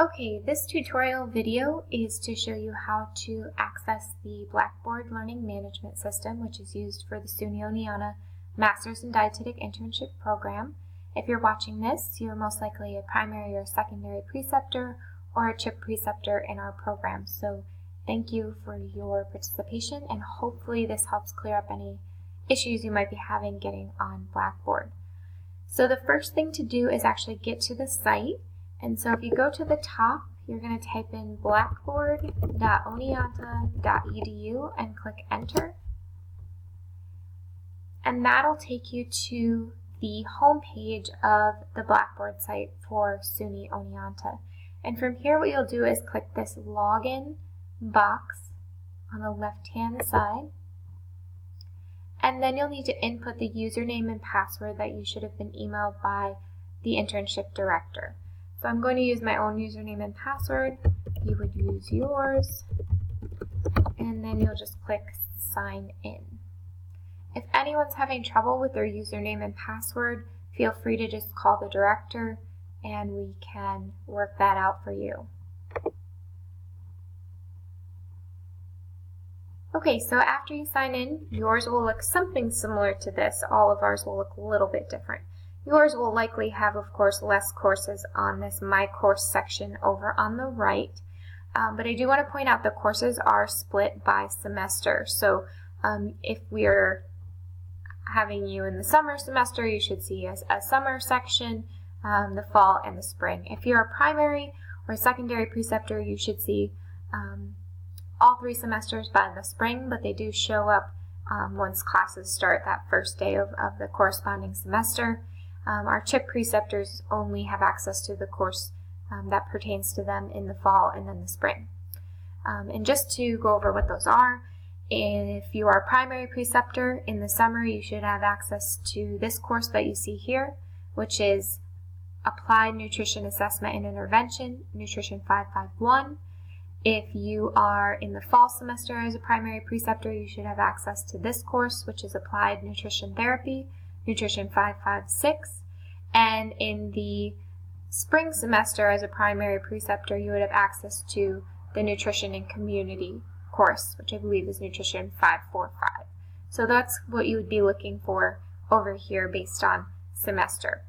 Okay, this tutorial video is to show you how to access the Blackboard Learning Management System, which is used for the SUNY Oneonta Masters in Dietetic Internship Program. If you're watching this, you're most likely a primary or secondary preceptor or a CHIP preceptor in our program. So thank you for your participation, and hopefully this helps clear up any issues you might be having getting on Blackboard. So the first thing to do is actually get to the site. And so if you go to the top, you're going to type in blackboard.oneonta.edu and click enter. And that'll take you to the home page of the Blackboard site for SUNY Oneonta. And from here, what you'll do is click this login box on the left-hand side. And then you'll need to input the username and password that you should have been emailed by the internship director. So I'm going to use my own username and password. You would use yours, and then you'll just click sign in. If anyone's having trouble with their username and password, feel free to just call the director and we can work that out for you. Okay, so after you sign in, yours will look something similar to this. All of ours will look a little bit different. Yours will likely have, of course, less courses on this My Course section over on the right. But I do want to point out the courses are split by semester. So if we're having you in the summer semester, you should see a summer section, the fall, and the spring. If you're a primary or secondary preceptor, you should see all 3 semesters by the spring, but they do show up once classes start that first day of the corresponding semester. Our CHIP preceptors only have access to the course that pertains to them in the fall and then the spring. And just to go over what those are, if you are a primary preceptor in the summer, you should have access to this course that you see here, which is Applied Nutrition Assessment and Intervention, Nutrition 551. If you are in the fall semester as a primary preceptor, you should have access to this course, which is Applied Nutrition Therapy, Nutrition 556, and in the spring semester as a primary preceptor, you would have access to the Nutrition and Community course, which I believe is Nutrition 545. So that's what you would be looking for over here based on semester.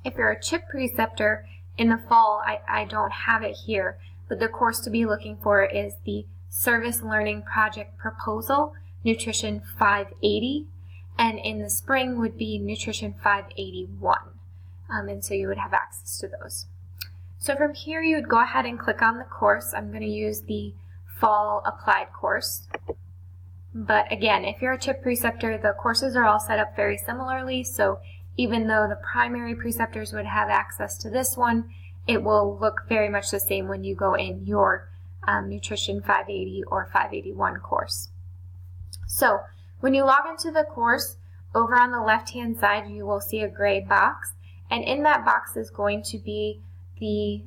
If you're a CHIP preceptor in the fall, I don't have it here, but the course to be looking for is the Service Learning Project Proposal, Nutrition 580. And in the spring would be Nutrition 581. And so you would have access to those. So from here you would go ahead and click on the course. I'm going to use the Fall Applied course. But again, if you're a CHIP preceptor, the courses are all set up very similarly. So even though the primary preceptors would have access to this one, it will look very much the same when you go in your Nutrition 580 or 581 course. So when you log into the course, over on the left-hand side, you will see a gray box, and in that box is going to be the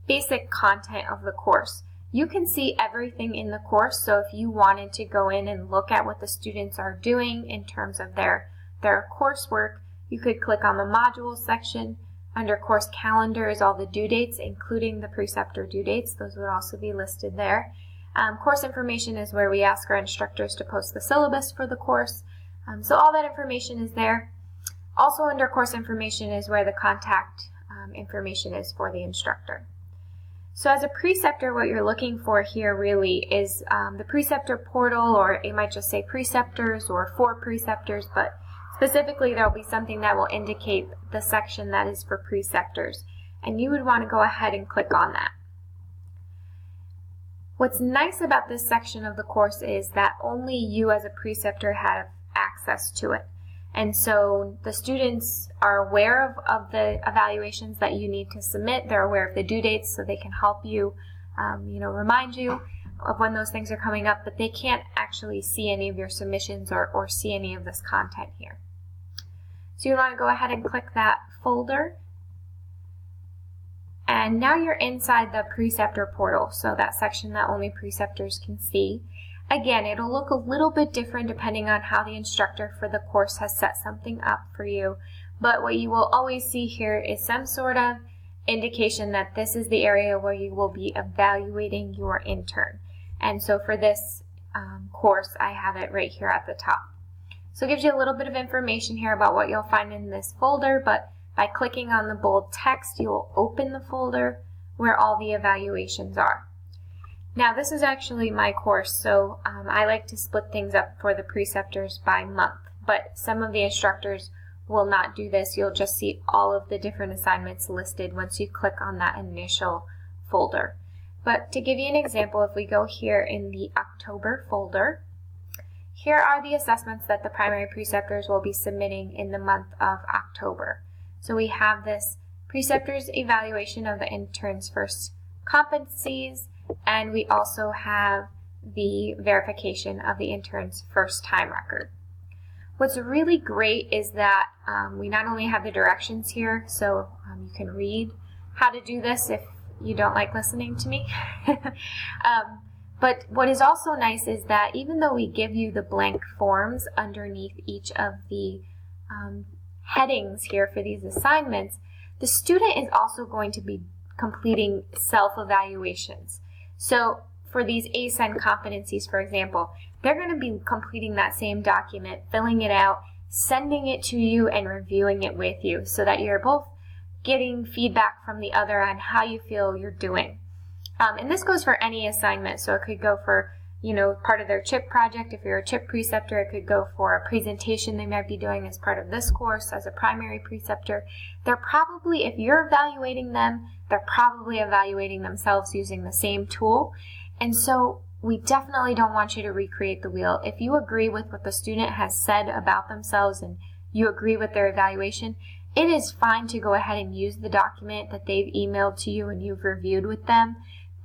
basic content of the course. You can see everything in the course, so if you wanted to go in and look at what the students are doing in terms of their coursework, you could click on the Modules section. Under Course Calendar is all the due dates, including the preceptor due dates. Those would also be listed there. Course information is where we ask our instructors to post the syllabus for the course. So all that information is there. Also under course information is where the contact information is for the instructor. So as a preceptor, what you're looking for here really is the preceptor portal, or it might just say preceptors or for preceptors, but specifically there will be something that will indicate the section that is for preceptors. And you would want to go ahead and click on that. What's nice about this section of the course is that only you as a preceptor have access to it. And so the students are aware of the evaluations that you need to submit. They're aware of the due dates, so they can help you, remind you of when those things are coming up, but they can't actually see any of your submissions or see any of this content here. So you want to go ahead and click that folder. And now you're inside the preceptor portal, so that section that only preceptors can see. Again, it'll look a little bit different depending on how the instructor for the course has set something up for you, but what you will always see here is some sort of indication that this is the area where you will be evaluating your intern. And so for this course, I have it right here at the top. So it gives you a little bit of information here about what you'll find in this folder, but by clicking on the bold text, you will open the folder where all the evaluations are. Now this is actually my course, so I like to split things up for the preceptors by month, but some of the instructors will not do this. You'll just see all of the different assignments listed once you click on that initial folder. But to give you an example, if we go here in the October folder, here are the assessments that the primary preceptors will be submitting in the month of October. So we have this preceptor's evaluation of the intern's first competencies, and we also have the verification of the intern's first time record. What's really great is that we not only have the directions here, so you can read how to do this if you don't like listening to me. But what is also nice is that even though we give you the blank forms underneath each of the headings here for these assignments, the student is also going to be completing self-evaluations. So for these ASEN competencies, for example, they're going to be completing that same document, filling it out, sending it to you, and reviewing it with you so that you're both getting feedback from the other on how you feel you're doing. And this goes for any assignment, so it could go for, part of their CHIP project. If you're a CHIP preceptor, it could go for a presentation they might be doing as part of this course as a primary preceptor. They're probably, if you're evaluating them, they're probably evaluating themselves using the same tool. And so we definitely don't want you to recreate the wheel. If you agree with what the student has said about themselves and you agree with their evaluation, it is fine to go ahead and use the document that they've emailed to you and you've reviewed with them.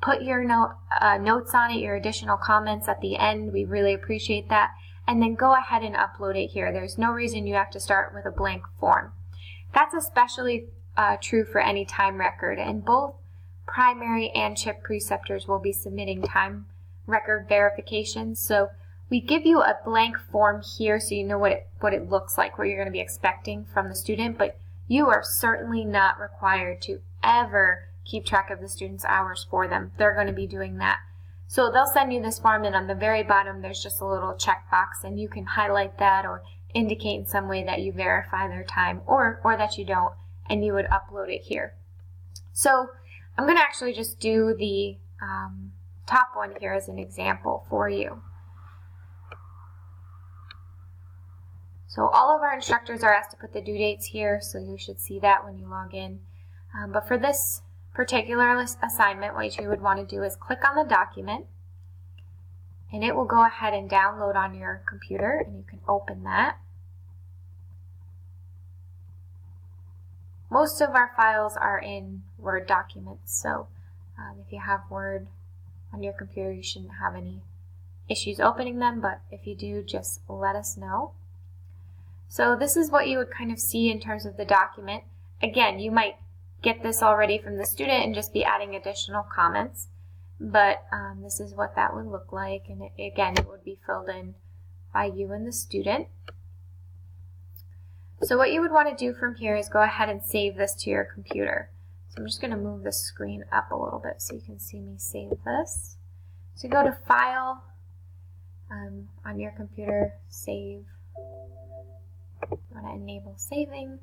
Put your notes on it, your additional comments at the end. We really appreciate that. And then go ahead and upload it here. There's no reason you have to start with a blank form. That's especially true for any time record. And both primary and CHIP preceptors will be submitting time record verifications. So we give you a blank form here so you know what it looks like, what you're going to be expecting from the student, but you are certainly not required to ever keep track of the student's hours for them. They're going to be doing that. So they'll send you this form, and on the very bottom there's just a little checkbox, and you can highlight that or indicate in some way that you verify their time or that you don't, and you would upload it here. So I'm going to actually just do the top one here as an example for you. So all of our instructors are asked to put the due dates here, so you should see that when you log in. But for this particular assignment, what you would want to do is click on the document, and it will go ahead and download on your computer, and you can open that. Most of our files are in Word documents, so if you have Word on your computer, you shouldn't have any issues opening them, but if you do, just let us know. So this is what you would kind of see in terms of the document. Again, you might get this already from the student and just be adding additional comments, but this is what that would look like, and again, it would be filled in by you and the student. So what you would want to do from here is go ahead and save this to your computer. So I'm just going to move the screen up a little bit so you can see me save this. So you go to File, on your computer, Save. You want to enable saving.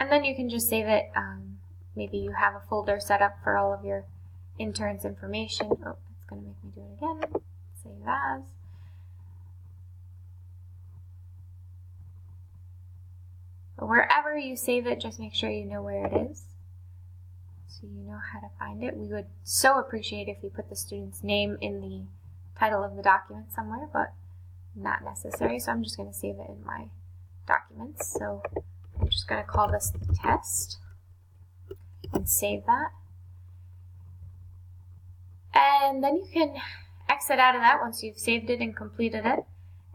And then you can just save it. Maybe you have a folder set up for all of your interns' information. Oh, it's going to make me do it again. Save as. But wherever you save it, just make sure you know where it is, so you know how to find it. We would so appreciate if you put the student's name in the title of the document somewhere, but not necessary, so I'm just going to save it in my documents. So I'm just going to call this the test and save that. And then you can exit out of that once you've saved it and completed it.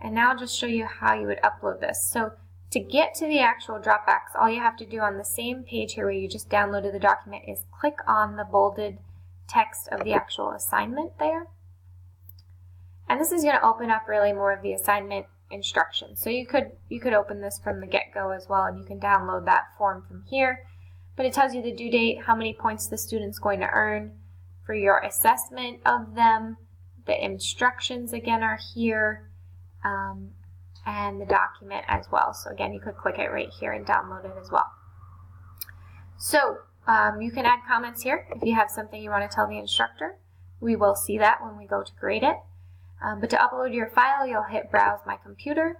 And now I'll just show you how you would upload this. So to get to the actual Dropbox, all you have to do on the same page here where you just downloaded the document is click on the bolded text of the actual assignment there. And this is going to open up really more of the assignment instructions. So you could open this from the get-go as well, and you can download that form from here. But it tells you the due date, how many points the student's going to earn for your assessment of them. The instructions again are here, and the document as well. So again, you could click it right here and download it as well. So you can add comments here if you have something you want to tell the instructor. We will see that when we go to grade it. But to upload your file, you'll hit Browse My Computer.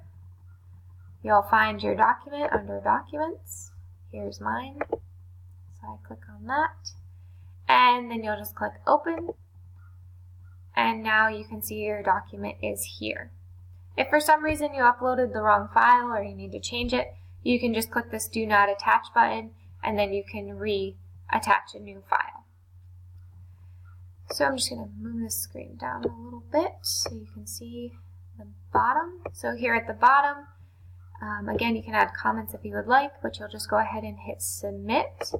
You'll find your document under Documents. Here's mine. So I click on that. And then you'll just click Open. And now you can see your document is here. If for some reason you uploaded the wrong file or you need to change it, you can just click this Do Not Attach button, and then you can reattach a new file. So I'm just going to move the screen down a little bit so you can see the bottom. So here at the bottom, again, you can add comments if you would like, but you'll just go ahead and hit Submit.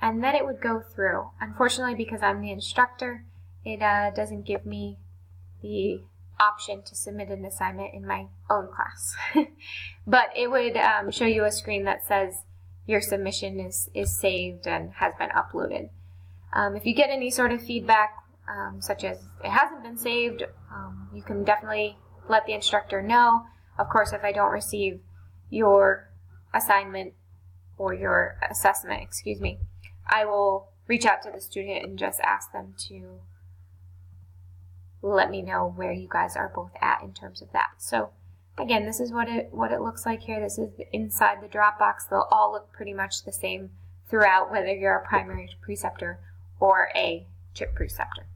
And then it would go through. Unfortunately, because I'm the instructor, it doesn't give me the option to submit an assignment in my own class. But it would show you a screen that says your submission is saved and has been uploaded. If you get any sort of feedback, such as it hasn't been saved, you can definitely let the instructor know. Of course, if I don't receive your assignment or your assessment, excuse me, I will reach out to the student and just ask them to let me know where you guys are both at in terms of that. So again, this is what it looks like here. This is inside the Dropbox. They'll all look pretty much the same throughout, whether you're a primary preceptor or a chip preceptor.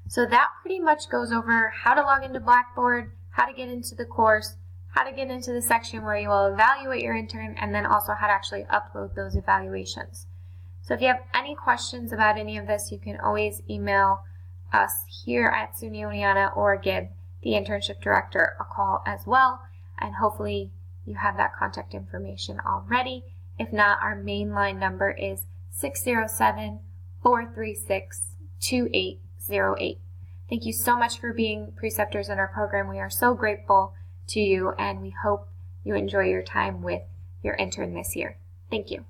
So that pretty much goes over how to log into Blackboard, how to get into the course, how to get into the section where you will evaluate your intern, and then also how to actually upload those evaluations. So if you have any questions about any of this, you can always email us here at SUNY Oneonta or give the internship director a call as well, and hopefully you have that contact information already. If not, our mainline number is 607-436-2808. Thank you so much for being preceptors in our program. We are so grateful to you, and we hope you enjoy your time with your intern this year. Thank you.